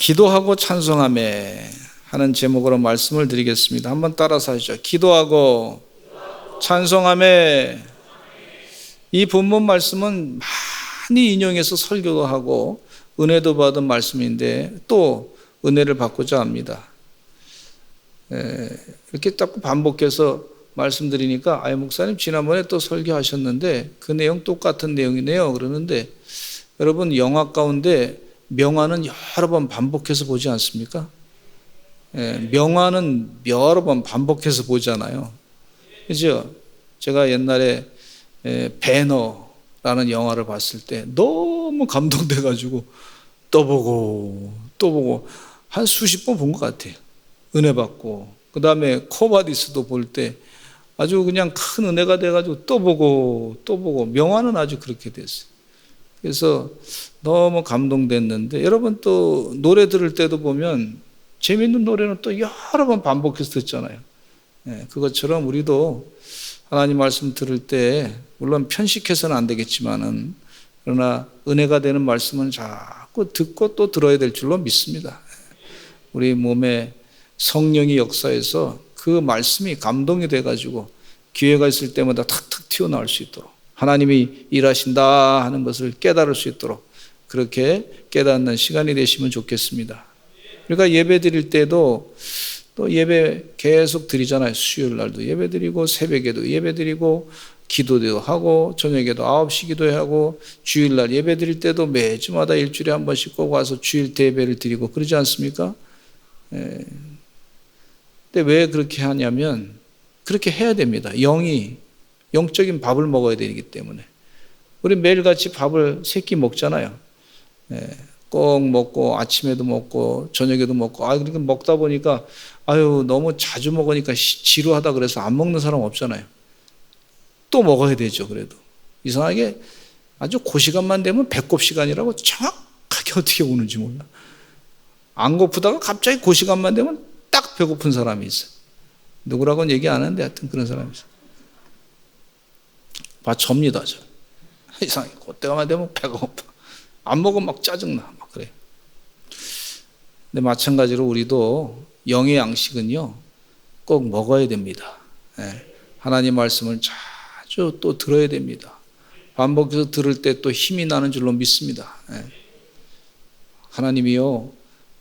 기도하고 찬송하매 하는 제목으로 말씀을 드리겠습니다. 한번 따라서 하시죠. 기도하고 찬송하매. 이 본문 말씀은 많이 인용해서 설교도 하고 은혜도 받은 말씀인데 또 은혜를 받고자 합니다. 이렇게 자꾸 반복해서 말씀드리니까 목사님 지난번에 또 설교하셨는데 그 내용 똑같은 내용이네요 그러는데, 여러분 영화 가운데 명화는 여러 번 반복해서 보지 않습니까? 명화는 여러 번 반복해서 보잖아요. 그죠? 제가 옛날에 배너라는 영화를 봤을 때 너무 감동돼가지고 또 보고 한 수십 번 본 것 같아요. 은혜 받고. 그 다음에 코바디스도 볼 때 아주 그냥 큰 은혜가 돼가지고 또 보고 명화는 아주 그렇게 됐어요. 그래서 너무 감동됐는데, 여러분 또 노래 들을 때도 보면 재밌는 노래는 또 여러 번 반복해서 듣잖아요. 그것처럼 우리도 하나님 말씀 들을 때 물론 편식해서는 안 되겠지만은, 그러나 은혜가 되는 말씀은 자꾸 듣고 또 들어야 될 줄로 믿습니다. 우리 몸에 성령이 역사해서 그 말씀이 감동이 돼가지고 기회가 있을 때마다 탁탁 튀어나올 수 있도록, 하나님이 일하신다 하는 것을 깨달을 수 있도록 그렇게 깨닫는 시간이 되시면 좋겠습니다. 우리가 예배 드릴 때도 또 예배 계속 드리잖아요. 수요일 날도 예배 드리고 새벽에도 예배 드리고 기도도 하고 저녁에도 9시 기도하고 주일날 예배 드릴 때도 매주마다 일주일에 한 번씩 꼭 와서 주일 대배를 드리고 그러지 않습니까? 근데 왜 그렇게 하냐면 그렇게 해야 됩니다. 영적인 밥을 먹어야 되기 때문에. 우리 매일같이 밥을 세 끼 먹잖아요. 꼭 먹고 아침에도 먹고 저녁에도 먹고. 그러니까 먹다 보니까 너무 자주 먹으니까 지루하다 그래서 안 먹는 사람 없잖아요. 또 먹어야 되죠. 그래도 이상하게 아주 그 시간만 되면 배꼽 시간이라고 정확하게 어떻게 오는지 몰라. 안 고프다가 갑자기 그 시간만 되면 딱 배고픈 사람이 있어요. 누구라고는 얘기 안 하는데 하여튼 그런 사람이 있어요. 접니다. 저 이상하게 그때만 되면 배가 고파. 안 먹으면 막 짜증나. 막 그래요. 근데 마찬가지로 우리도 영의 양식은요 꼭 먹어야 됩니다. 하나님 말씀을 자주 또 들어야 됩니다. 반복해서 들을 때 또 힘이 나는 줄로 믿습니다. 하나님이요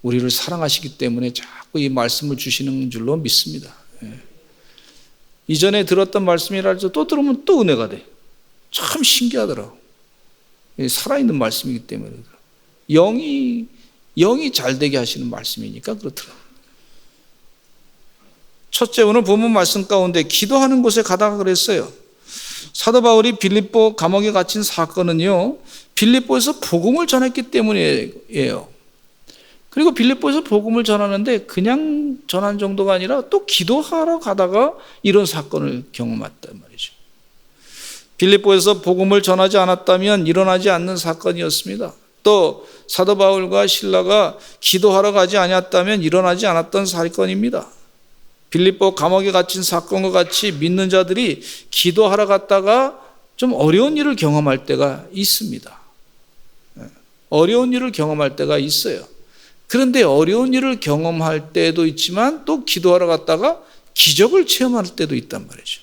우리를 사랑하시기 때문에 자꾸 이 말씀을 주시는 줄로 믿습니다. 이전에 들었던 말씀이라도 또 들으면 또 은혜가 돼. 참 신기하더라고. 살아있는 말씀이기 때문에 영이 잘 되게 하시는 말씀이니까 그렇더라고. 첫째, 오늘 본문 말씀 가운데 기도하는 곳에 가다가 그랬어요. 사도 바울이 빌립보 감옥에 갇힌 사건은요 빌립보에서 복음을 전했기 때문이에요. 그리고 빌립보에서 복음을 전하는데 그냥 전한 정도가 아니라 또 기도하러 가다가 이런 사건을 경험했단 말이죠. 빌립보에서 복음을 전하지 않았다면 일어나지 않는 사건이었습니다. 또 사도 바울과 실라가 기도하러 가지 않았다면 일어나지 않았던 사건입니다. 빌립보 감옥에 갇힌 사건과 같이 믿는 자들이 기도하러 갔다가 좀 어려운 일을 경험할 때가 있습니다. 어려운 일을 경험할 때가 있어요. 그런데 어려운 일을 경험할 때도 있지만 또 기도하러 갔다가 기적을 체험할 때도 있단 말이죠.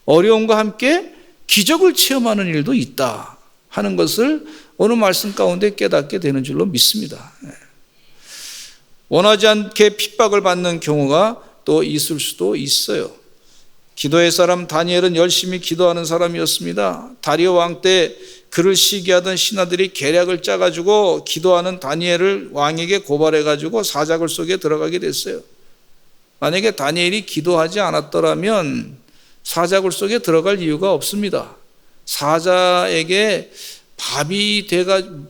어려움과 함께 기적을 체험하는 일도 있다 하는 것을 오늘 말씀 가운데 깨닫게 되는 줄로 믿습니다. 원하지 않게 핍박을 받는 경우가 또 있을 수도 있어요. 기도의 사람 다니엘은 열심히 기도하는 사람이었습니다. 다리오 왕 때 그를 시기하던 신하들이 계략을 짜가지고 기도하는 다니엘을 왕에게 고발해가지고 사자굴 속에 들어가게 됐어요. 만약에 다니엘이 기도하지 않았더라면 사자굴 속에 들어갈 이유가 없습니다. 사자에게 밥이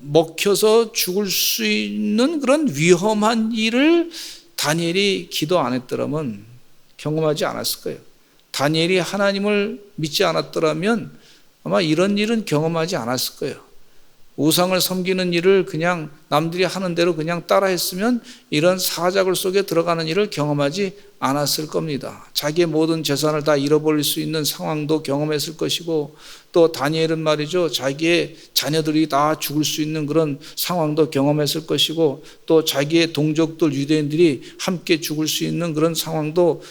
먹혀서 죽을 수 있는 그런 위험한 일을 다니엘이 기도 안 했더라면 경험하지 않았을 거예요. 다니엘이 하나님을 믿지 않았더라면 아마 이런 일은 경험하지 않았을 거예요. 우상을 섬기는 일을 그냥 남들이 하는 대로 그냥 따라했으면 이런 사자굴 속에 들어가는 일을 경험하지 않았을 겁니다. 자기의 모든 재산을 다 잃어버릴 수 있는 상황도 경험했을 것이고, 또 다니엘은 말이죠, 자기의 자녀들이 다 죽을 수 있는 그런 상황도 경험했을 것이고, 또 자기의 동족들 유대인들이 함께 죽을 수 있는 그런 상황도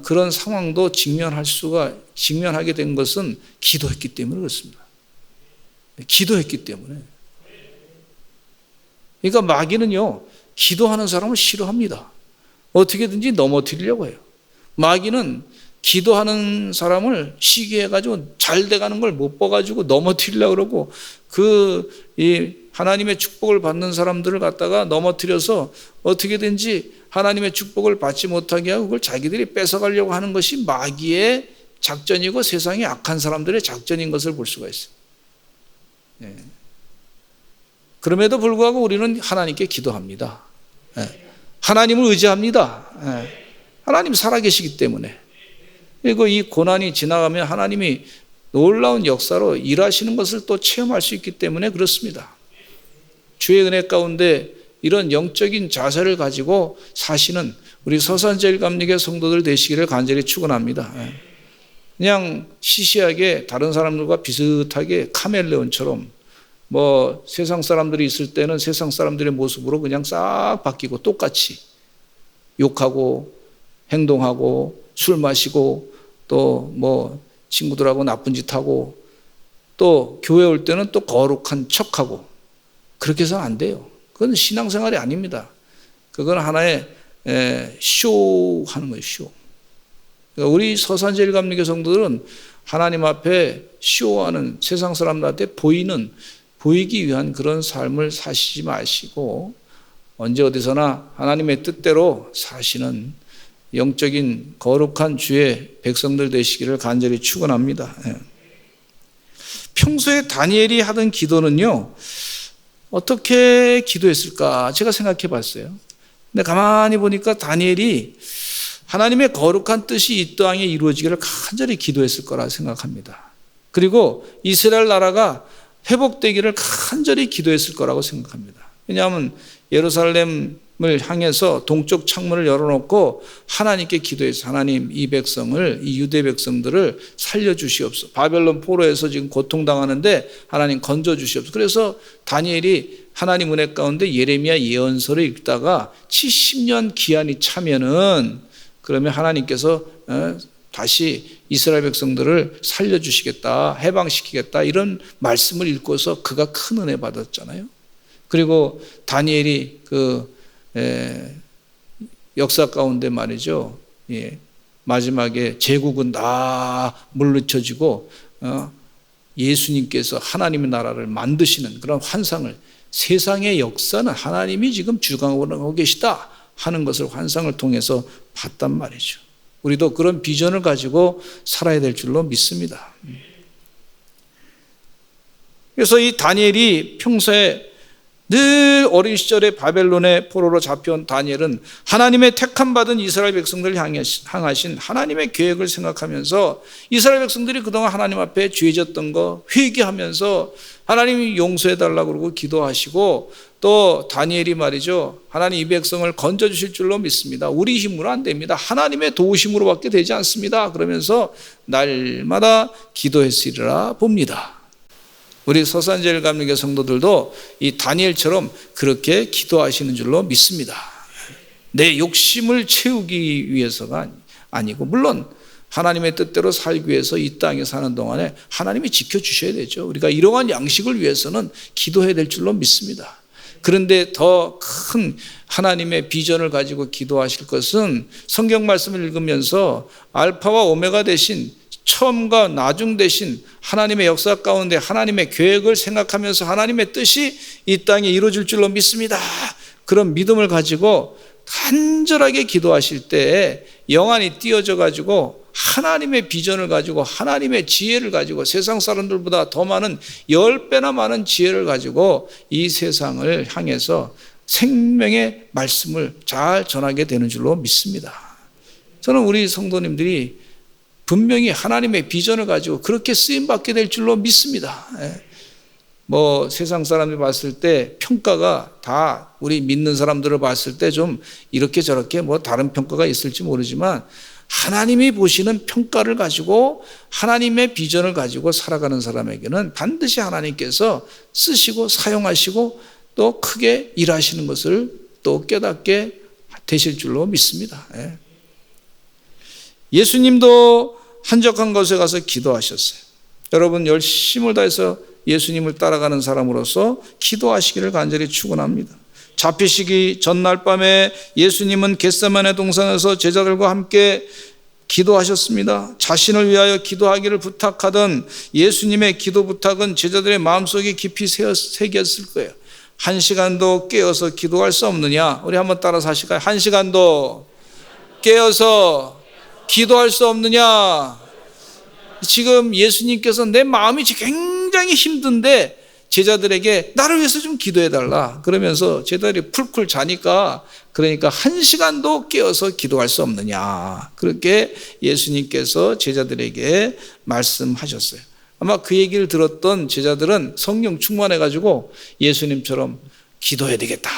그런 상황도 직면하게 된 것은 기도했기 때문에 그렇습니다. 기도했기 때문에. 그러니까 마귀는요, 기도하는 사람을 싫어합니다. 어떻게든지 넘어뜨리려고 해요. 마귀는 기도하는 사람을 시기해가지고 잘 돼가는 걸 못 봐가지고 넘어뜨리려고 그러고, 이 하나님의 축복을 받는 사람들을 갖다가 넘어뜨려서 어떻게든지 하나님의 축복을 받지 못하게 하고 그걸 자기들이 뺏어가려고 하는 것이 마귀의 작전이고 세상의 악한 사람들의 작전인 것을 볼 수가 있어요. 예. 그럼에도 불구하고 우리는 하나님께 기도합니다. 예. 하나님을 의지합니다. 예. 하나님 살아계시기 때문에. 그리고 이 고난이 지나가면 하나님이 놀라운 역사로 일하시는 것을 또 체험할 수 있기 때문에 그렇습니다. 주의 은혜 가운데 이런 영적인 자세를 가지고 사시는 우리 서산제일감리교 성도들 되시기를 간절히 축원합니다. 예. 그냥 시시하게 다른 사람들과 비슷하게 카멜레온처럼 세상 사람들이 있을 때는 세상 사람들의 모습으로 그냥 싹 바뀌고 똑같이 욕하고 행동하고 술 마시고 또 친구들하고 나쁜 짓 하고 또 교회 올 때는 또 거룩한 척하고 그렇게 해서는 안 돼요. 그건 신앙생활이 아닙니다. 그건 하나의 쇼하는 거예요. 쇼. 우리 서산제일감리교 성도들은 하나님 앞에 쇼하는 세상 사람들한테 보이기 위한 그런 삶을 사시지 마시고 언제 어디서나 하나님의 뜻대로 사시는 영적인 거룩한 주의 백성들 되시기를 간절히 축원합니다. 평소에 다니엘이 하던 기도는요, 어떻게 기도했을까 제가 생각해 봤어요. 근데 가만히 보니까 다니엘이 하나님의 거룩한 뜻이 이 땅에 이루어지기를 간절히 기도했을 거라 생각합니다. 그리고 이스라엘 나라가 회복되기를 간절히 기도했을 거라고 생각합니다. 왜냐하면 예루살렘을 향해서 동쪽 창문을 열어놓고 하나님께 기도해서 하나님 이 백성을, 이 유대 백성들을 살려주시옵소서. 바벨론 포로에서 지금 고통당하는데 하나님 건져주시옵소서. 그래서 다니엘이 하나님 은혜 가운데 예레미야 예언서를 읽다가 70년 기한이 차면은 그러면 하나님께서 다시 이스라엘 백성들을 살려주시겠다, 해방시키겠다 이런 말씀을 읽고서 그가 큰 은혜 받았잖아요. 그리고 다니엘이 역사 가운데 말이죠. 마지막에 제국은 다 물리쳐지고 예수님께서 하나님의 나라를 만드시는 그런 환상을, 세상의 역사는 하나님이 지금 주관하고 계시다 하는 것을 환상을 통해서 봤단 말이죠. 우리도 그런 비전을 가지고 살아야 될 줄로 믿습니다. 그래서 이 다니엘이 평소에 늘 어린 시절에 바벨론의 포로로 잡혀온 다니엘은 하나님의 택함받은 이스라엘 백성들을 향하신 하나님의 계획을 생각하면서 이스라엘 백성들이 그동안 하나님 앞에 죄졌던 거 회개하면서 하나님이 용서해달라고 그러고 기도하시고, 또 다니엘이 말이죠, 하나님 이 백성을 건져주실 줄로 믿습니다. 우리 힘으로 안 됩니다. 하나님의 도우심으로밖에 되지 않습니다. 그러면서 날마다 기도했으리라 봅니다. 우리 서산제일감리교 성도들도 이 다니엘처럼 그렇게 기도하시는 줄로 믿습니다. 내 욕심을 채우기 위해서가 아니고, 물론 하나님의 뜻대로 살기 위해서 이 땅에 사는 동안에 하나님이 지켜주셔야 되죠. 우리가 이러한 양식을 위해서는 기도해야 될 줄로 믿습니다. 그런데 더 큰 하나님의 비전을 가지고 기도하실 것은 성경 말씀을 읽으면서 알파와 오메가 되신, 처음과 나중 되신 하나님의 역사 가운데 하나님의 계획을 생각하면서 하나님의 뜻이 이 땅에 이루어질 줄로 믿습니다. 그런 믿음을 가지고 간절하게 기도하실 때 영안이 띄어져 가지고 하나님의 비전을 가지고 하나님의 지혜를 가지고 세상 사람들보다 더 많은 10배나 많은 지혜를 가지고 이 세상을 향해서 생명의 말씀을 잘 전하게 되는 줄로 믿습니다. 저는 우리 성도님들이 분명히 하나님의 비전을 가지고 그렇게 쓰임받게 될 줄로 믿습니다. 뭐 세상 사람들이 봤을 때 평가가 다 우리 믿는 사람들을 봤을 때 좀 이렇게 저렇게 뭐 다른 평가가 있을지 모르지만 하나님이 보시는 평가를 가지고 하나님의 비전을 가지고 살아가는 사람에게는 반드시 하나님께서 쓰시고 사용하시고 또 크게 일하시는 것을 또 깨닫게 되실 줄로 믿습니다. 예수님도 한적한 곳에 가서 기도하셨어요. 여러분 열심을 다해서 예수님을 따라가는 사람으로서 기도하시기를 간절히 축원합니다. 잡히시기 전날 밤에 예수님은 겟세마네 동산에서 제자들과 함께 기도하셨습니다. 자신을 위하여 기도하기를 부탁하던 예수님의 기도 부탁은 제자들의 마음속에 깊이 새겼을 거예요. 1시간도 깨어서 기도할 수 없느냐? 우리 한번 따라서 하실까요? 1시간도 깨어서 기도할 수 없느냐? 지금 예수님께서 내 마음이 굉장히 힘든데 제자들에게 나를 위해서 좀 기도해달라 그러면서 제자들이 풀풀 자니까 그러니까 1시간도 깨어서 기도할 수 없느냐 그렇게 예수님께서 제자들에게 말씀하셨어요. 아마 그 얘기를 들었던 제자들은 성령 충만해가지고 예수님처럼 기도해야 되겠다.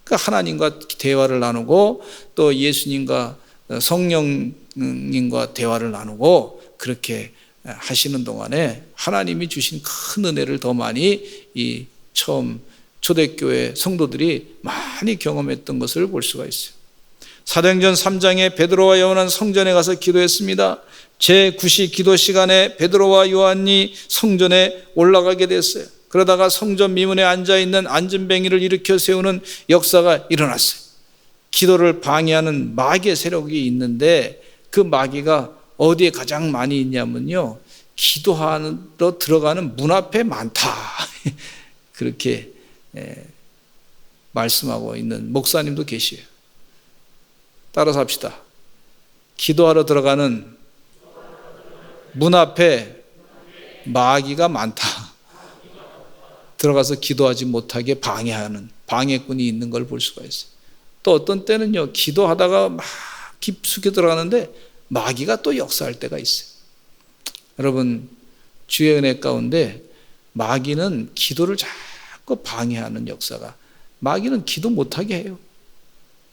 그러니까 하나님과 대화를 나누고 또 예수님과 성령님과 대화를 나누고 그렇게 하시는 동안에 하나님이 주신 큰 은혜를 더 많이 이 처음 초대교회 성도들이 많이 경험했던 것을 볼 수가 있어요. 사도행전 3장에 베드로와 요한은 성전에 가서 기도했습니다. 제9시 기도 시간에 베드로와 요한이 성전에 올라가게 됐어요. 그러다가 성전 미문에 앉아있는 안진뱅이를 일으켜 세우는 역사가 일어났어요. 기도를 방해하는 마귀의 세력이 있는데 그 마귀가 어디에 가장 많이 있냐면요, 기도하러 들어가는 문 앞에 많다. 그렇게 말씀하고 있는 목사님도 계시요. 따라서 합시다. 기도하러 들어가는 문 앞에 마귀가 많다. 들어가서 기도하지 못하게 방해하는 방해꾼이 있는 걸 볼 수가 있어요. 또 어떤 때는요, 기도하다가 막 깊숙이 들어가는데 마귀가 또 역사할 때가 있어요. 여러분, 주의 은혜 가운데 마귀는 기도를 자꾸 방해하는 역사가, 마귀는 기도 못하게 해요.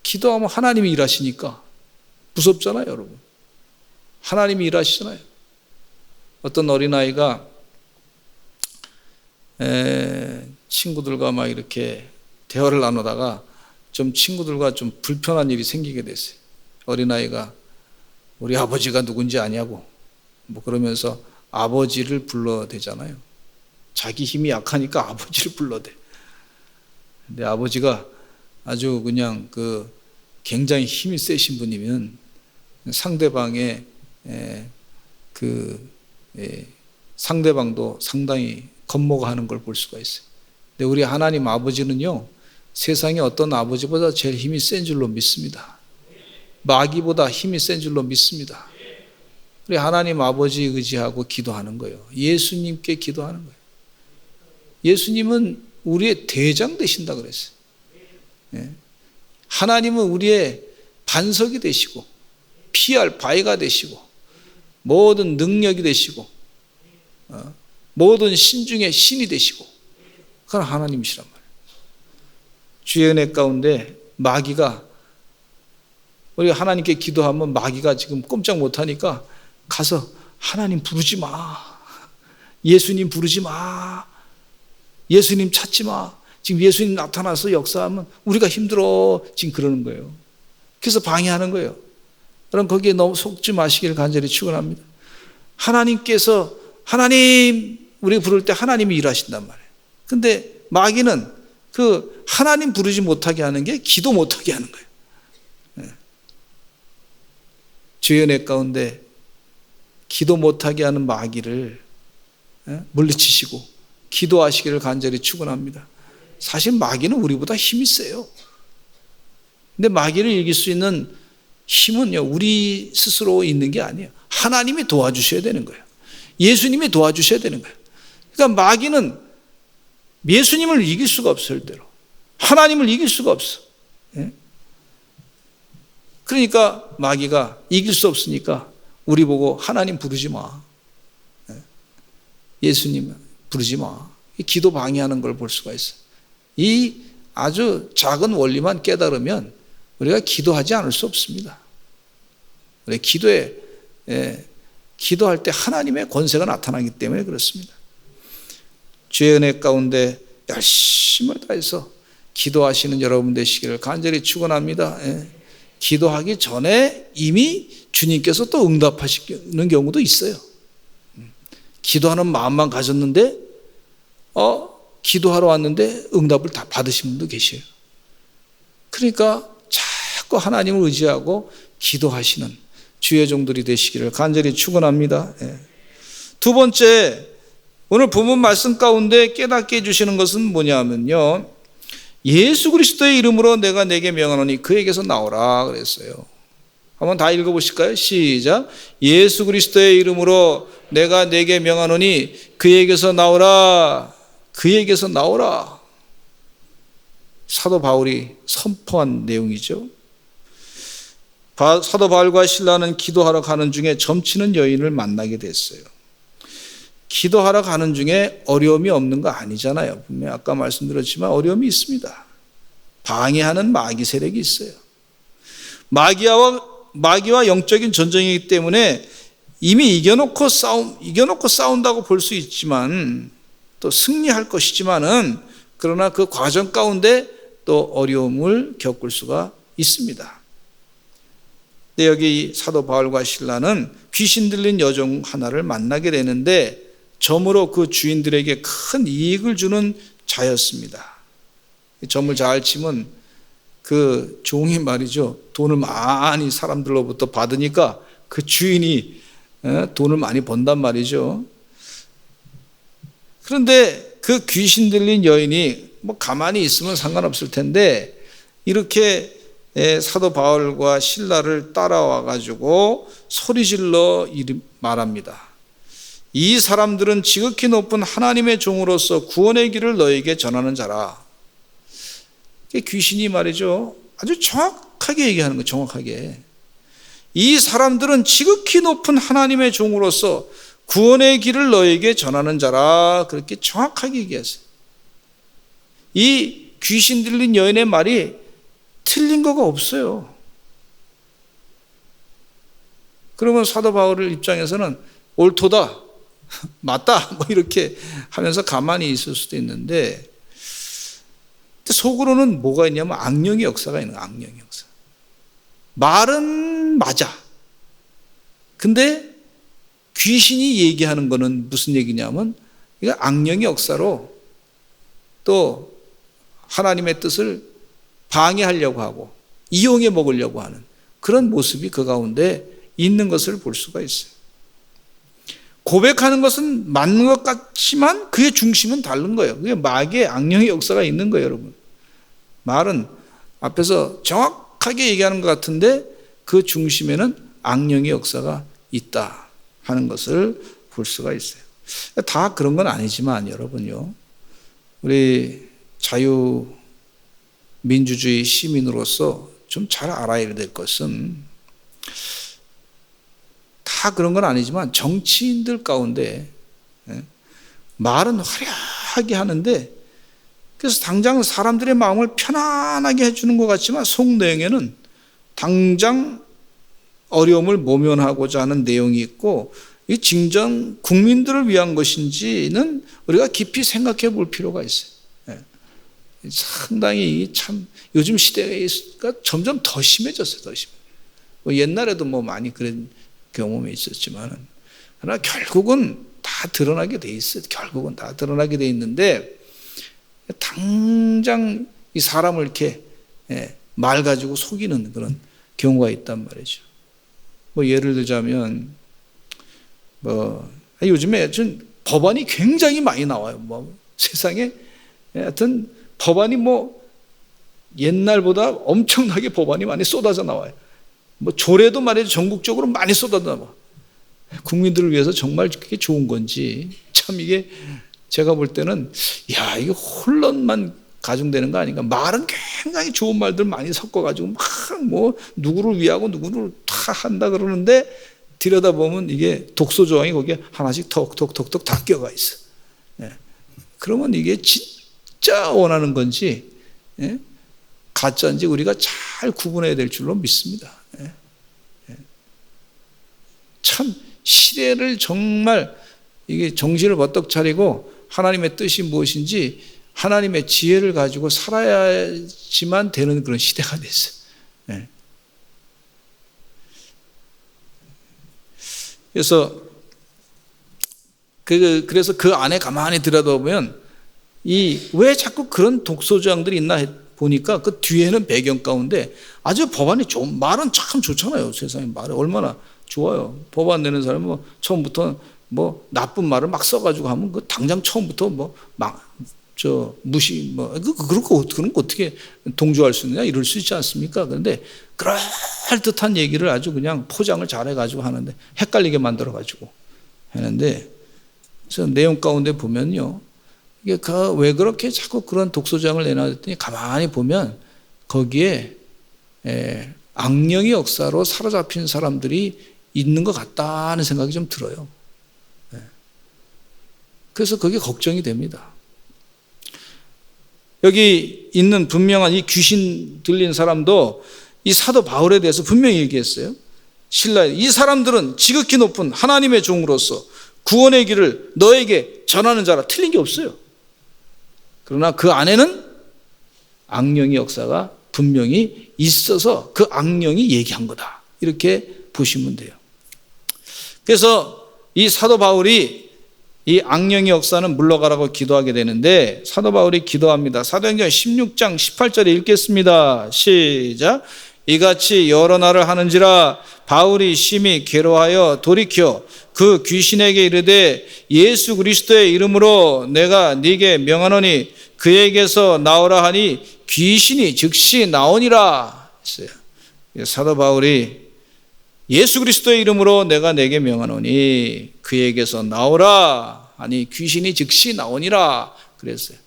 기도하면 하나님이 일하시니까 무섭잖아요, 여러분. 하나님이 일하시잖아요. 어떤 어린아이가 친구들과 막 이렇게 대화를 나누다가 좀 친구들과 좀 불편한 일이 생기게 됐어요. 어린아이가 우리 아버지가 누군지 아냐고 뭐 그러면서 아버지를 불러대잖아요. 자기 힘이 약하니까 아버지를 불러대. 근데 아버지가 아주 그냥 굉장히 힘이 세신 분이면 상대방의 상대방도 상당히 겁먹어하는 걸 볼 수가 있어요. 근데 우리 하나님 아버지는요, 세상에 어떤 아버지보다 제일 힘이 센 줄로 믿습니다. 마귀보다 힘이 센 줄로 믿습니다. 우리 하나님 아버지 의지하고 기도하는 거예요. 예수님께 기도하는 거예요. 예수님은 우리의 대장 되신다 그랬어요. 하나님은 우리의 반석이 되시고 피할 바위가 되시고 모든 능력이 되시고 모든 신 중에 신이 되시고 그건 하나님이시란 말이에요. 주의 은혜 가운데 마귀가, 우리 하나님께 기도하면 마귀가 지금 꼼짝 못하니까 가서 하나님 부르지 마, 예수님 부르지 마, 예수님 찾지 마. 지금 예수님 나타나서 역사하면 우리가 힘들어, 지금 그러는 거예요. 그래서 방해하는 거예요. 여러분, 거기에 너무 속지 마시기를 간절히 축원합니다. 하나님께서, 하나님 우리 부를 때 하나님이 일하신단 말이에요. 근데 마귀는 그 하나님 부르지 못하게 하는 게 기도 못하게 하는 거예요. 주의 은혜 가운데 기도 못하게 하는 마귀를 물리치시고 기도하시기를 간절히 축원합니다. 사실 마귀는 우리보다 힘이 세요. 근데 마귀를 이길 수 있는 힘은요, 우리 스스로 있는 게 아니에요. 하나님이 도와주셔야 되는 거예요. 예수님이 도와주셔야 되는 거예요. 그러니까 마귀는 예수님을 이길 수가 없어요, 절대로. 하나님을 이길 수가 없어. 그러니까 마귀가 이길 수 없으니까 우리 보고 하나님 부르지 마, 예수님 부르지 마, 기도 방해하는 걸 볼 수가 있어요. 이 아주 작은 원리만 깨달으면 우리가 기도하지 않을 수 없습니다. 우리 기도할 때 하나님의 권세가 나타나기 때문에 그렇습니다. 주의 은혜 가운데 열심을 다해서 기도하시는 여러분 되시기를 간절히 축원합니다. 기도하기 전에 이미 주님께서 또 응답하시는 경우도 있어요. 기도하는 마음만 가졌는데 기도하러 왔는데 응답을 다 받으신 분도 계셔요. 그러니까 자꾸 하나님을 의지하고 기도하시는 주의 종들이 되시기를 간절히 축원합니다. 두 번째, 오늘 본문 말씀 가운데 깨닫게 해주시는 것은 뭐냐면요, 예수 그리스도의 이름으로 내가 내게 명하노니 그에게서 나오라 그랬어요. 한번 다 읽어보실까요? 시작. 예수 그리스도의 이름으로 내가 내게 명하노니 그에게서 나오라. 그에게서 나오라. 사도 바울이 선포한 내용이죠. 사도 바울과 실라는 기도하러 가는 중에 점치는 여인을 만나게 됐어요. 기도하러 가는 중에 어려움이 없는 거 아니잖아요. 분명히 아까 말씀드렸지만 어려움이 있습니다. 방해하는 마귀 세력이 있어요. 마귀와 영적인 전쟁이기 때문에 이미 이겨놓고 싸운다고 볼 수 있지만, 또 승리할 것이지만은, 그러나 그 과정 가운데 또 어려움을 겪을 수가 있습니다. 근데 여기 사도 바울과 실라는 귀신 들린 여종 하나를 만나게 되는데, 점으로 그 주인들에게 큰 이익을 주는 자였습니다. 점을 잘 치면 그 종이 말이죠, 돈을 많이 사람들로부터 받으니까 그 주인이 돈을 많이 번단 말이죠. 그런데 그 귀신 들린 여인이 뭐 가만히 있으면 상관없을 텐데, 이렇게 사도 바울과 실라를 따라와 가지고 소리질러 말합니다. 이 사람들은 지극히 높은 하나님의 종으로서 구원의 길을 너에게 전하는 자라. 귀신이 말이죠, 아주 정확하게 얘기하는 거예요. 정확하게. 이 사람들은 지극히 높은 하나님의 종으로서 구원의 길을 너에게 전하는 자라. 그렇게 정확하게 얘기했어요. 이 귀신 들린 여인의 말이 틀린 거가 없어요. 그러면 사도 바울 입장에서는 옳도다, 맞다, 뭐 이렇게 하면서 가만히 있을 수도 있는데, 속으로는 뭐가 있냐면 악령의 역사가 있는 거예요. 악령의 역사. 말은 맞아. 근데 귀신이 얘기하는 거는 무슨 얘기냐면, 이거 악령의 역사로 또 하나님의 뜻을 방해하려고 하고 이용해 먹으려고 하는 그런 모습이 그 가운데 있는 것을 볼 수가 있어요. 고백하는 것은 맞는 것 같지만 그의 중심은 다른 거예요. 그게 마귀의 악령의 역사가 있는 거예요, 여러분. 말은 앞에서 정확하게 얘기하는 것 같은데 그 중심에는 악령의 역사가 있다 하는 것을 볼 수가 있어요. 다 그런 건 아니지만 여러분요, 우리 자유민주주의 시민으로서 좀 잘 알아야 될 것은, 다 그런 건 아니지만 정치인들 가운데 말은 화려하게 하는데, 그래서 당장 사람들의 마음을 편안하게 해주는 것 같지만 속 내용에는 당장 어려움을 모면하고자 하는 내용이 있고, 이 진정 국민들을 위한 것인지는 우리가 깊이 생각해 볼 필요가 있어요. 상당히 참 요즘 시대가 점점 더 심해졌어요. 더 심해. 옛날에도 뭐 많이 그런 경험이 있었지만은, 그러나 결국은 다 드러나게 돼 있어요. 결국은 다 드러나게 돼 있는데, 당장 이 사람을 이렇게 말 가지고 속이는 그런 경우가 있단 말이죠. 뭐 예를 들자면, 요즘에 법안이 굉장히 많이 나와요. 뭐 세상에 하여튼 법안이 뭐 옛날보다 엄청나게 법안이 많이 쏟아져 나와요. 뭐 조례도 말이죠, 전국적으로 많이 쏟아져 나와. 국민들을 위해서 정말 그게 좋은 건지, 참 이게 제가 볼 때는 이게 혼란만 가중되는 거 아닌가. 말은 굉장히 좋은 말들 많이 섞어가지고 막 뭐 누구를 위하고 누구를 다 한다 그러는데, 들여다보면 이게 독소 조항이 거기에 하나씩 톡톡톡톡 다 껴가 있어. 그러면 이게 진짜 원하는 건지 가짜인지 우리가 잘 구분해야 될 줄로 믿습니다. 참 시대를 정말 이게 정신을 버떡 차리고 하나님의 뜻이 무엇인지 하나님의 지혜를 가지고 살아야지만 되는 그런 시대가 됐어요. 그래서 그 안에 가만히 들여다보면 왜 자꾸 그런 독소조항들이 있나 보니까 그 뒤에는 배경 가운데 아주 법안이 좋은, 말은 참 좋잖아요. 세상에 말이 얼마나 좋아요. 법안 내는 사람은 뭐 처음부터 뭐 나쁜 말을 막 써가지고 하면 그 당장 처음부터 그런 거 어떻게 동조할 수 있느냐 이럴 수 있지 않습니까? 그런데 그럴듯한 얘기를 아주 그냥 포장을 잘해가지고 하는데 헷갈리게 만들어가지고 하는데 그래서 내용 가운데 보면요. 이게 왜 그렇게 자꾸 그런 독소장을 내놨더니 가만히 보면 거기에 악령의 역사로 사로잡힌 사람들이 있는 것 같다는 생각이 좀 들어요. 그래서 그게 걱정이 됩니다. 여기 있는 분명한 이 귀신 들린 사람도 이 사도 바울에 대해서 분명히 얘기했어요. 신라에 이 사람들은 지극히 높은 하나님의 종으로서 구원의 길을 너에게 전하는 자라. 틀린 게 없어요. 그러나 그 안에는 악령의 역사가 분명히 있어서 그 악령이 얘기한 거다. 이렇게 보시면 돼요. 그래서 이 사도 바울이 이 악령의 역사는 물러가라고 기도하게 되는데 사도 바울이 기도합니다. 사도행전 16장 18절에 읽겠습니다. 시작. 이같이 여러 날을 하는지라 바울이 심히 괴로워하여 돌이켜 그 귀신에게 이르되 예수 그리스도의 이름으로 내가 네게 명하노니 그에게서 나오라 하니 귀신이 즉시 나오니라 했어요. 사도 바울이 예수 그리스도의 이름으로 내가 네게 명하노니 그에게서 나오라 하니 귀신이 즉시 나오니라 그랬어요.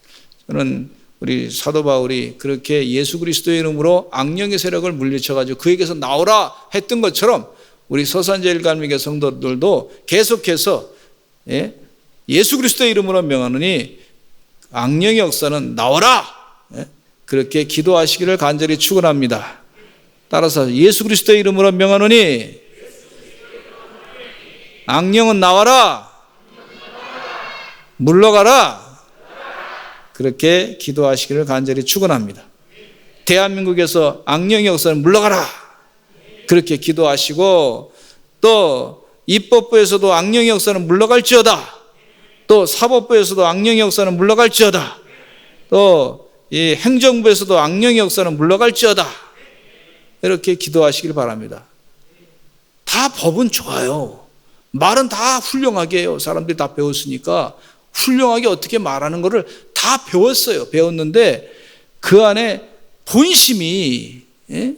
저는 우리 사도 바울이 그렇게 예수 그리스도의 이름으로 악령의 세력을 물리쳐가지고 그에게서 나오라 했던 것처럼 우리 서산제일감리교 성도들도 계속해서 예수 그리스도의 이름으로 명하노니 악령의 역사는 나오라 그렇게 기도하시기를 간절히 축원합니다. 따라서 예수 그리스도의 이름으로 명하노니 악령은 나와라, 물러가라 그렇게 기도하시기를 간절히 축원합니다. 대한민국에서 악령의 역사는 물러가라 그렇게 기도하시고 또 입법부에서도 악령의 역사는 물러갈지어다. 또 사법부에서도 악령의 역사는 물러갈지어다. 또 이 행정부에서도 악령의 역사는 물러갈지어다. 이렇게 기도하시길 바랍니다. 다 법은 좋아요. 말은 다 훌륭하게 해요. 사람들이 다 배웠으니까 훌륭하게 어떻게 말하는 것을 다 배웠어요. 배웠는데 그 안에 본심이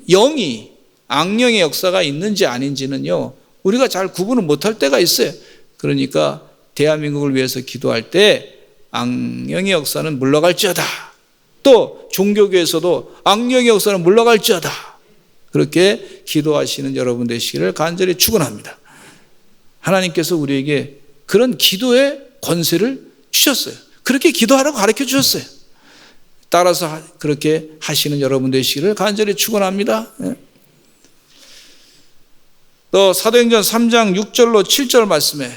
영이 악령의 역사가 있는지 아닌지는요 우리가 잘 구분을 못할 때가 있어요. 그러니까 대한민국을 위해서 기도할 때 악령의 역사는 물러갈지어다. 또 종교계에서도 악령의 역사는 물러갈지어다. 그렇게 기도하시는 여러분 되시기를 간절히 축원합니다. 하나님께서 우리에게 그런 기도의 권세를 주셨어요. 그렇게 기도하라고 가르쳐 주셨어요. 따라서 그렇게 하시는 여러분 되시기를 간절히 축원합니다. 또 사도행전 3장 6절로 7절 말씀에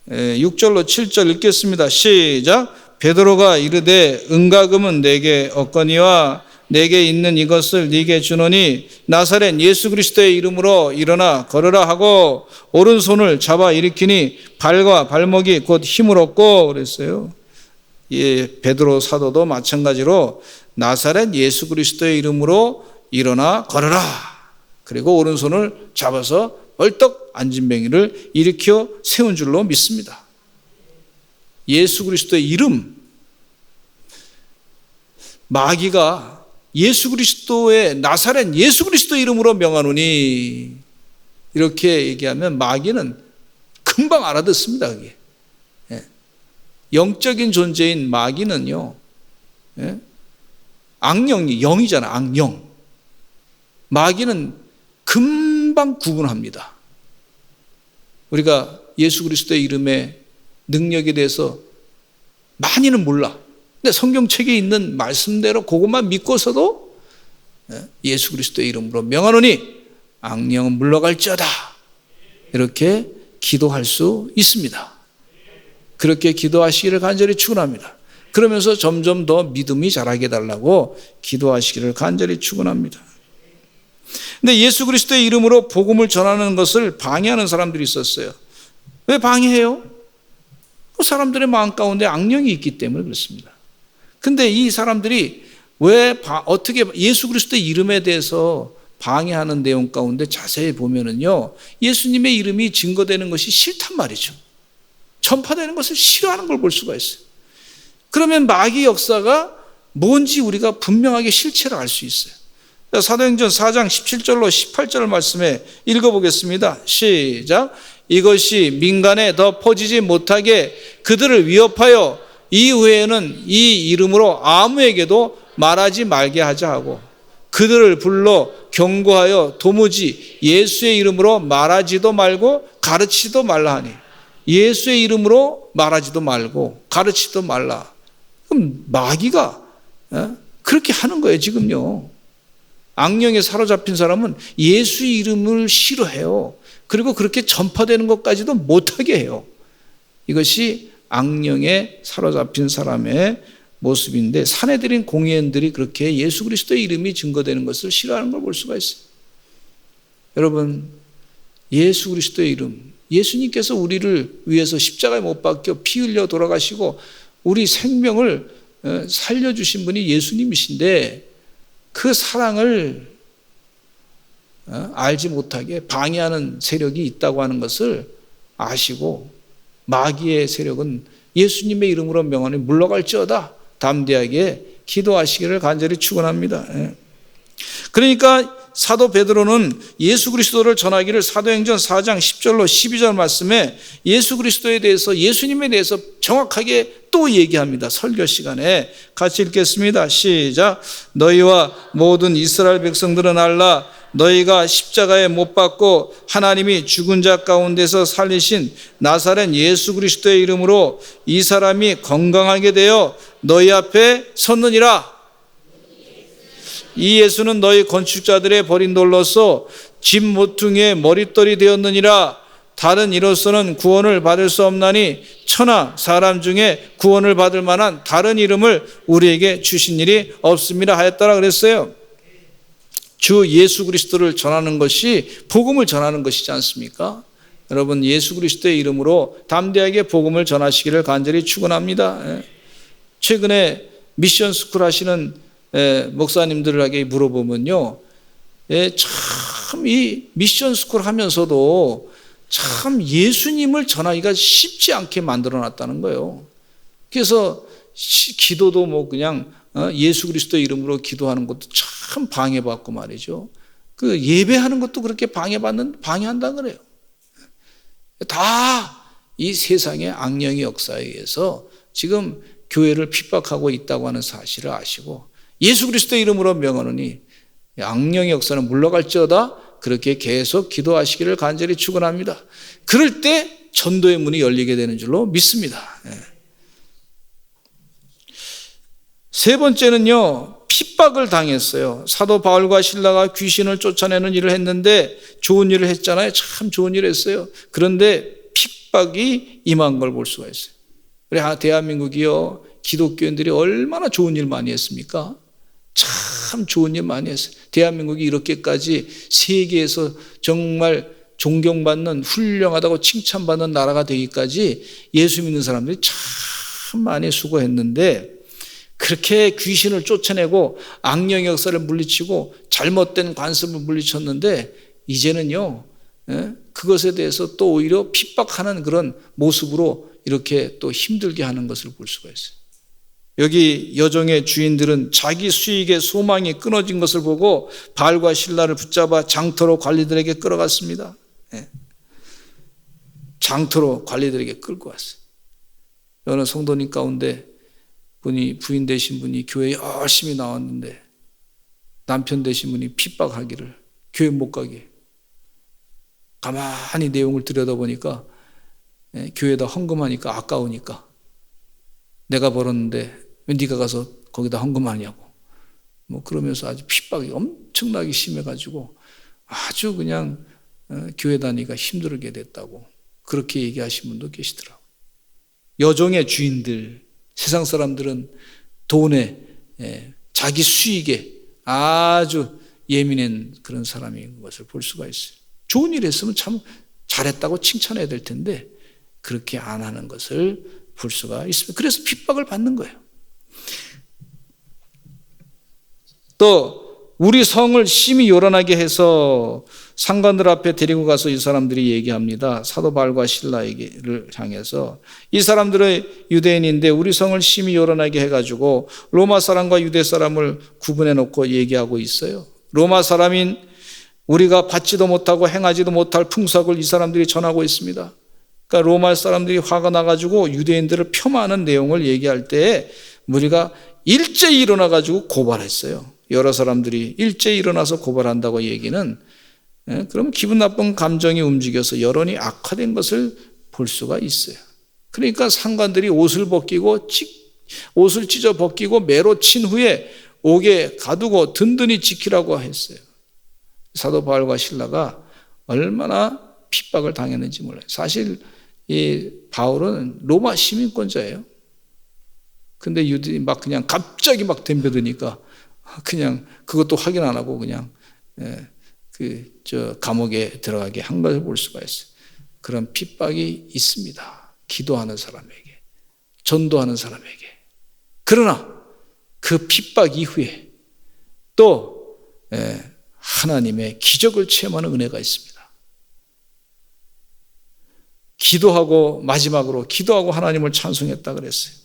6절로 7절 읽겠습니다. 시작. 베드로가 이르되 은과금은 내게 없거니와 내게 있는 이것을 네게 주노니 나사렛 예수 그리스도의 이름으로 일어나 걸으라 하고 오른손을 잡아 일으키니 발과 발목이 곧 힘을 얻고 그랬어요. 베드로 사도도 마찬가지로 나사렛 예수 그리스도의 이름으로 일어나 걸으라. 그리고 오른손을 잡아서 벌떡 앉은 뱅이를 일으켜 세운 줄로 믿습니다. 예수 그리스도의 이름, 마귀가 예수 그리스도의 나사렛 예수 그리스도의 이름으로 명하노니 이렇게 얘기하면 마귀는 금방 알아듣습니다. 그게 영적인 존재인 마귀는요 악령이 영이잖아. 악령. 마귀는 금방 구분합니다. 우리가 예수 그리스도의 이름의 능력에 대해서 많이는 몰라. 근데 성경책에 있는 말씀대로 그것만 믿고서도 예수 그리스도의 이름으로 명하노니 악령은 물러갈지어다. 이렇게 기도할 수 있습니다. 그렇게 기도하시기를 간절히 축원합니다. 그러면서 점점 더 믿음이 자라게 해달라고 기도하시기를 간절히 축원합니다. 근데 예수 그리스도의 이름으로 복음을 전하는 것을 방해하는 사람들이 있었어요. 왜 방해해요? 그 사람들의 마음 가운데 악령이 있기 때문에 그렇습니다. 근데 이 사람들이 어떻게 예수 그리스도의 이름에 대해서 방해하는 내용 가운데 자세히 보면은요, 예수님의 이름이 증거되는 것이 싫단 말이죠. 전파되는 것을 싫어하는 걸 볼 수가 있어요. 그러면 마귀 역사가 뭔지 우리가 분명하게 실체를 알 수 있어요. 사도행전 4장 17절로 18절 말씀에 읽어보겠습니다. 시작. 이것이 민간에 더 퍼지지 못하게 그들을 위협하여 이후에는 이 이름으로 아무에게도 말하지 말게 하자 하고, 그들을 불러 경고하여 도무지 예수의 이름으로 말하지도 말고 가르치지도 말라 하니. 예수의 이름으로 말하지도 말고 가르치지도 말라. 그럼 마귀가 그렇게 하는 거예요 지금요. 악령에 사로잡힌 사람은 예수의 이름을 싫어해요. 그리고 그렇게 전파되는 것까지도 못하게 해요. 이것이 악령에 사로잡힌 사람의 모습인데, 사내들인 공회원들이 그렇게 예수 그리스도의 이름이 증거되는 것을 싫어하는 걸 볼 수가 있어요. 여러분, 예수 그리스도의 이름, 예수님께서 우리를 위해서 십자가에 못 박혀 피 흘려 돌아가시고 우리 생명을 살려주신 분이 예수님이신데, 그 사랑을 알지 못하게 방해하는 세력이 있다고 하는 것을 아시고, 마귀의 세력은 예수님의 이름으로 명하니 물러갈지어다 담대하게 기도하시기를 간절히 축원합니다. 그러니까 사도 베드로는 예수 그리스도를 전하기를 사도행전 4장 10절로 12절 말씀에 예수 그리스도에 대해서, 예수님에 대해서 정확하게 또 얘기합니다. 설교 시간에 같이 읽겠습니다. 시작. 너희와 모든 이스라엘 백성들은 알라. 너희가 십자가에 못 박고 하나님이 죽은 자 가운데서 살리신 나사렛 예수 그리스도의 이름으로 이 사람이 건강하게 되어 너희 앞에 섰느니라. 이 예수는 너희 건축자들의 버린 돌로서 집 모퉁이의 머릿돌이 되었느니라. 다른 이로서는 구원을 받을 수 없나니 천하 사람 중에 구원을 받을 만한 다른 이름을 우리에게 주신 일이 없음이라 하였더라 그랬어요. 주 예수 그리스도를 전하는 것이 복음을 전하는 것이지 않습니까? 여러분, 예수 그리스도의 이름으로 담대하게 복음을 전하시기를 간절히 축원합니다. 최근에 미션 스쿨 하시는 목사님들에게 물어보면요, 참 이 미션 스쿨 하면서도 참 예수님을 전하기가 쉽지 않게 만들어 놨다는 거예요. 그래서 기도도 뭐 그냥 예수 그리스도 이름으로 기도하는 것도 참 방해받고 말이죠. 그 예배하는 것도 그렇게 방해한다 그래요. 다 이 세상의 악령의 역사에 의해서 지금 교회를 핍박하고 있다고 하는 사실을 아시고, 예수 그리스도의 이름으로 명하노니 악령의 역사는 물러갈지어다. 그렇게 계속 기도하시기를 간절히 축원합니다. 그럴 때 전도의 문이 열리게 되는 줄로 믿습니다. 세 번째는요, 핍박을 당했어요. 사도 바울과 실라가 귀신을 쫓아내는 일을 했는데 좋은 일을 했잖아요. 참 좋은 일을 했어요. 그런데 핍박이 임한 걸 볼 수가 있어요. 우리 대한민국이요, 기독교인들이 얼마나 좋은 일 많이 했습니까? 참 좋은 일 많이 했어요. 대한민국이 이렇게까지 세계에서 정말 존경받는, 훌륭하다고 칭찬받는 나라가 되기까지 예수 믿는 사람들이 참 많이 수고했는데, 그렇게 귀신을 쫓아내고 악령의 역사를 물리치고 잘못된 관습을 물리쳤는데, 이제는요, 그것에 대해서 또 오히려 핍박하는 그런 모습으로 이렇게 또 힘들게 하는 것을 볼 수가 있어요. 여기 여종의 주인들은 자기 수익의 소망이 끊어진 것을 보고 바울과 실라를 붙잡아 장터로 관리들에게 끌어갔습니다. 장터로 관리들에게 끌고 왔어요. 어느 성도님 가운데 부인 되신 분이 교회에 열심히 나왔는데 남편 되신 분이 핍박하기를, 교회 못 가게. 가만히 내용을 들여다보니까 교회에다 헌금하니까 아까우니까 내가 벌었는데 왜 네가 가서 거기다 헌금하냐고. 뭐 그러면서 아주 핍박이 엄청나게 심해가지고 아주 그냥 교회 다니기가 힘들게 됐다고 그렇게 얘기하신 분도 계시더라고요. 여종의 주인들, 세상 사람들은 돈에, 자기 수익에 아주 예민한 그런 사람인 것을 볼 수가 있어요. 좋은 일 했으면 참 잘했다고 칭찬해야 될 텐데 그렇게 안 하는 것을 볼 수가 있습니다. 그래서 핍박을 받는 거예요. 또 우리 성을 심히 요란하게 해서 상관들 앞에 데리고 가서 이 사람들이 얘기합니다. 사도 바울과 실라를 향해서 이 사람들은 유대인인데 우리 성을 심히 요란하게 해가지고 로마 사람과 유대 사람을 구분해 놓고 얘기하고 있어요. 로마 사람인 우리가 받지도 못하고 행하지도 못할 풍속을 이 사람들이 전하고 있습니다. 그러니까 로마 사람들이 화가 나가지고 유대인들을 폄하하는 내용을 얘기할 때 우리가 일제히 일어나가지고 고발했어요. 여러 사람들이 일제히 일어나서 고발한다고 얘기는 그러면 기분 나쁜 감정이 움직여서 여론이 악화된 것을 볼 수가 있어요. 그러니까 상관들이 옷을 찢어 벗기고 매로 친 후에 옥에 가두고 든든히 지키라고 했어요. 사도 바울과 실라가 얼마나 핍박을 당했는지 몰라요. 사실 이 바울은 로마 시민권자예요. 근데 유대인이 막 그냥 갑자기 막 덤벼드니까 그냥 그것도 확인 안 하고 그냥 감옥에 들어가게 한 것을 볼 수가 있어요. 그런 핍박이 있습니다. 기도하는 사람에게, 전도하는 사람에게. 그러나 그 핍박 이후에 또 하나님의 기적을 체험하는 은혜가 있습니다. 마지막으로 기도하고 하나님을 찬송했다 그랬어요.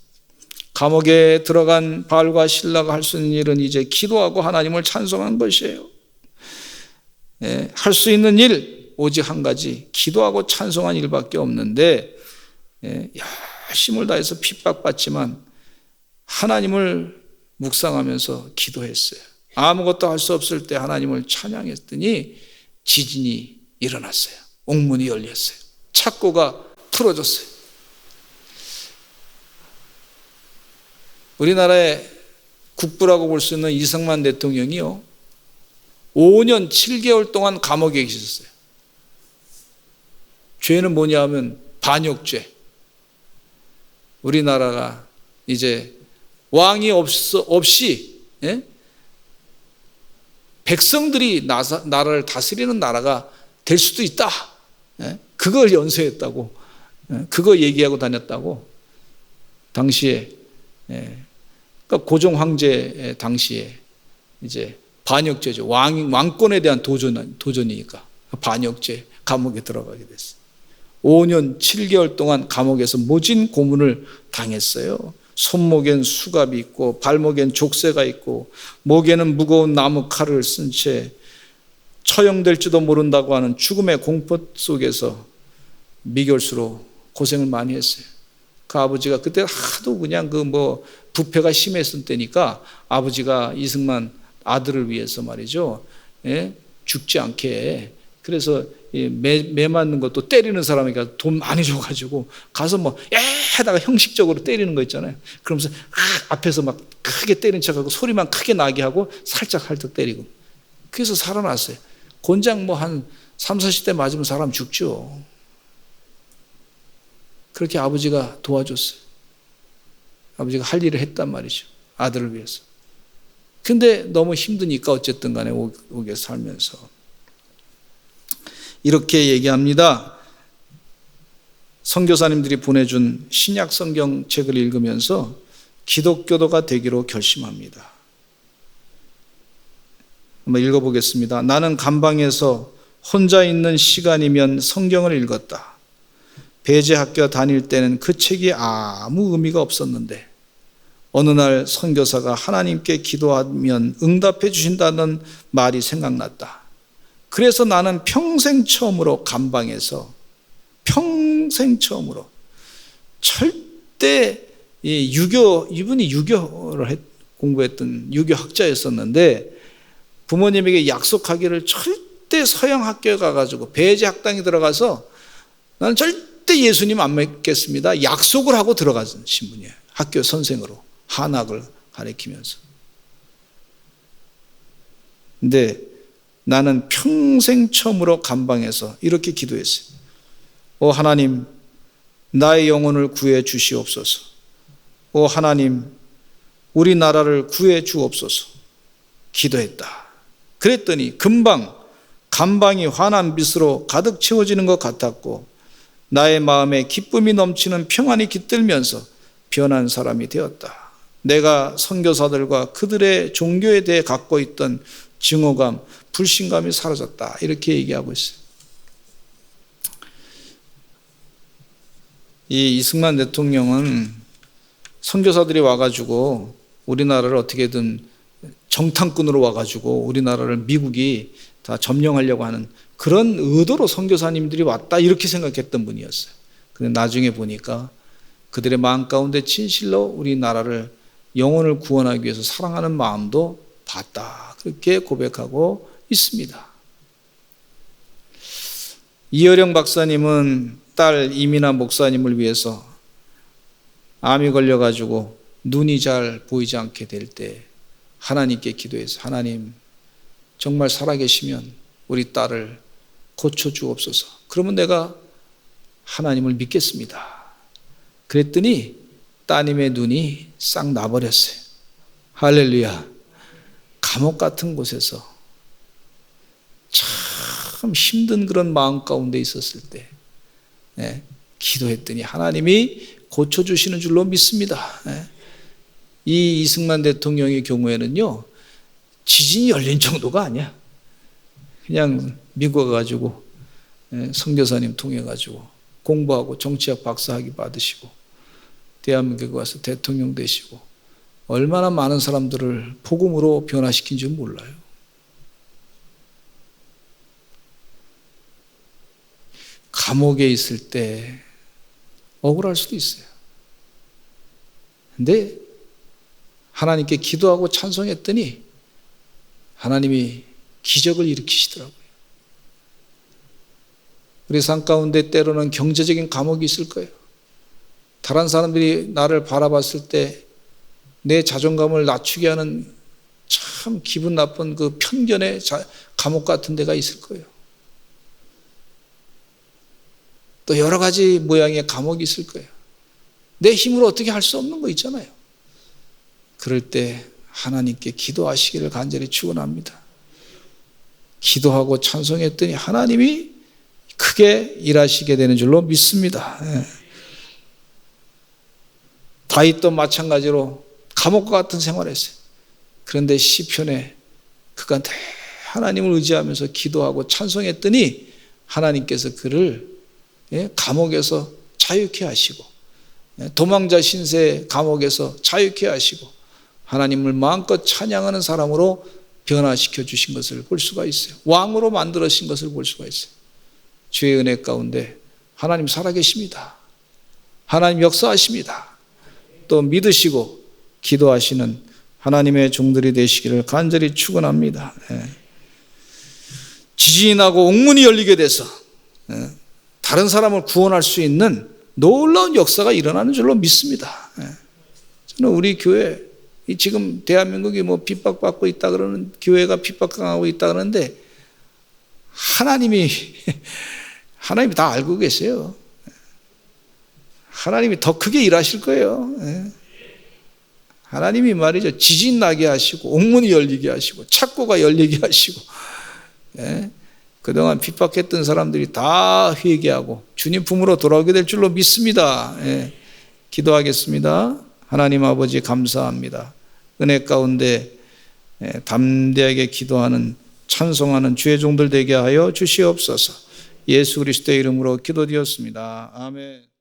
감옥에 들어간 바울과 실라가 할 수 있는 일은 이제 기도하고 하나님을 찬송한 것이에요. 할 수 있는 일 오직 한 가지, 기도하고 찬송한 일밖에 없는데 열심을 다해서 핍박받지만 하나님을 묵상하면서 기도했어요. 아무것도 할 수 없을 때 하나님을 찬양했더니 지진이 일어났어요. 옥문이 열렸어요. 착고가 풀어졌어요. 우리나라의 국부라고 볼 수 있는 이승만 대통령이요, 5년 7개월 동안 감옥에 계셨어요. 죄는 뭐냐 하면 반역죄. 우리나라가 이제 왕이 없이 백성들이 나라를 다스리는 나라가 될 수도 있다. 그걸 연세했다고, 그거 얘기하고 다녔다고. 당시에 그러니까 고종 황제 당시에 이제 반역죄죠. 왕권에 대한 도전이니까 반역죄 감옥에 들어가게 됐어요. 5년 7개월 동안 감옥에서 모진 고문을 당했어요. 손목엔 수갑이 있고 발목엔 족쇄가 있고 목에는 무거운 나무 칼을 쓴 채 처형될지도 모른다고 하는 죽음의 공포 속에서 미결수로 고생을 많이 했어요. 그 아버지가 그때 하도 그냥 부패가 심했을 때니까 아버지가 이승만 아들을 위해서 말이죠, 죽지 않게, 그래서 매 맞는 것도 때리는 사람에게 돈 많이 줘가지고 가서 하다가 형식적으로 때리는 거 있잖아요. 그러면서 앞에서 막 크게 때린 척하고 소리만 크게 나게 하고 살짝 때리고. 그래서 살아났어요. 곤장 한 3, 40대 맞으면 사람 죽죠. 그렇게 아버지가 도와줬어요. 아버지가 할 일을 했단 말이죠. 아들을 위해서. 근데 너무 힘드니까 어쨌든 간에 옥에 살면서 이렇게 얘기합니다. 선교사님들이 보내준 신약 성경 책을 읽으면서 기독교도가 되기로 결심합니다. 한번 읽어보겠습니다. 나는 감방에서 혼자 있는 시간이면 성경을 읽었다. 배제학교 다닐 때는 그 책이 아무 의미가 없었는데 어느 날 선교사가 하나님께 기도하면 응답해 주신다는 말이 생각났다. 그래서 나는 평생 처음으로 감방에서 절대 이분이 유교를 공부했던 유교학자였었는데 부모님에게 약속하기를 절대 서양 학교에 가가지고 배제 학당에 들어가서 나는 절대 예수님 안 믿겠습니다. 약속을 하고 들어간 신분이에요. 학교 선생으로 한학을 가르치면서. 근데 나는 평생 처음으로 감방에서 이렇게 기도했어요. 하나님, 나의 영혼을 구해 주시옵소서. 하나님, 우리나라를 구해 주옵소서. 기도했다. 그랬더니 금방 감방이 환한 빛으로 가득 채워지는 것 같았고 나의 마음에 기쁨이 넘치는 평안이 깃들면서 변한 사람이 되었다. 내가 선교사들과 그들의 종교에 대해 갖고 있던 증오감, 불신감이 사라졌다. 이렇게 얘기하고 있어요. 이 이승만 대통령은 선교사들이 와가지고 우리나라를 어떻게든 정탐꾼으로 와가지고 우리나라를 미국이 다 점령하려고 하는 그런 의도로 선교사님들이 왔다 이렇게 생각했던 분이었어요. 그런데 나중에 보니까 그들의 마음 가운데 진실로 우리나라를 영혼을 구원하기 위해서 사랑하는 마음도 봤다. 그렇게 고백하고 있습니다. 이어령 박사님은 딸 이민아 목사님을 위해서 암이 걸려가지고 눈이 잘 보이지 않게 될 때 하나님께 기도해서 하나님 정말 살아계시면 우리 딸을 고쳐주옵소서. 그러면 내가 하나님을 믿겠습니다. 그랬더니 따님의 눈이 싹 나버렸어요. 할렐루야. 감옥 같은 곳에서 참 힘든 그런 마음 가운데 있었을 때 기도했더니 하나님이 고쳐주시는 줄로 믿습니다. 이 이승만 대통령의 경우에는요, 지진이 열린 정도가 아니야. 그냥 미국 가가지고 선교사님 통해가지고 공부하고 정치학 박사학위 받으시고 대한민국에 와서 대통령 되시고 얼마나 많은 사람들을 복음으로 변화시킨 줄 몰라요. 감옥에 있을 때 억울할 수도 있어요. 근데 하나님께 기도하고 찬송했더니 하나님이 기적을 일으키시더라고요. 우리 삶 가운데 때로는 경제적인 감옥이 있을 거예요. 다른 사람들이 나를 바라봤을 때 내 자존감을 낮추게 하는 참 기분 나쁜 그 편견의 감옥 같은 데가 있을 거예요. 또 여러 가지 모양의 감옥이 있을 거예요. 내 힘으로 어떻게 할 수 없는 거 있잖아요. 그럴 때 하나님께 기도하시기를 간절히 축원합니다. 기도하고 찬송했더니 하나님이 크게 일하시게 되는 줄로 믿습니다. 다윗도 마찬가지로 감옥과 같은 생활을 했어요. 그런데 시편에 그가 하나님을 의지하면서 기도하고 찬송했더니 하나님께서 그를 감옥에서 자유케 하시고 도망자 신세 감옥에서 자유케 하시고 하나님을 마음껏 찬양하는 사람으로 변화시켜 주신 것을 볼 수가 있어요. 왕으로 만들어신 것을 볼 수가 있어요. 주의 은혜 가운데 하나님 살아계십니다. 하나님 역사하십니다. 또 믿으시고 기도하시는 하나님의 종들이 되시기를 간절히 축원합니다. 지진이 나고 옥문이 열리게 돼서 다른 사람을 구원할 수 있는 놀라운 역사가 일어나는 줄로 믿습니다. 저는 우리 교회 지금 대한민국이 핍박받고 있다 그러는 교회가 핍박당하고 있다 그러는데 하나님이 다 알고 계세요. 하나님이 더 크게 일하실 거예요. 하나님이 말이죠. 지진 나게 하시고 옥문이 열리게 하시고 착고가 열리게 하시고 그동안 핍박했던 사람들이 다 회개하고 주님 품으로 돌아오게 될 줄로 믿습니다. 기도하겠습니다. 하나님 아버지 감사합니다. 은혜 가운데 담대하게 기도하는 찬송하는 주의 종들 되게 하여 주시옵소서. 예수 그리스도의 이름으로 기도드렸습니다. 아멘.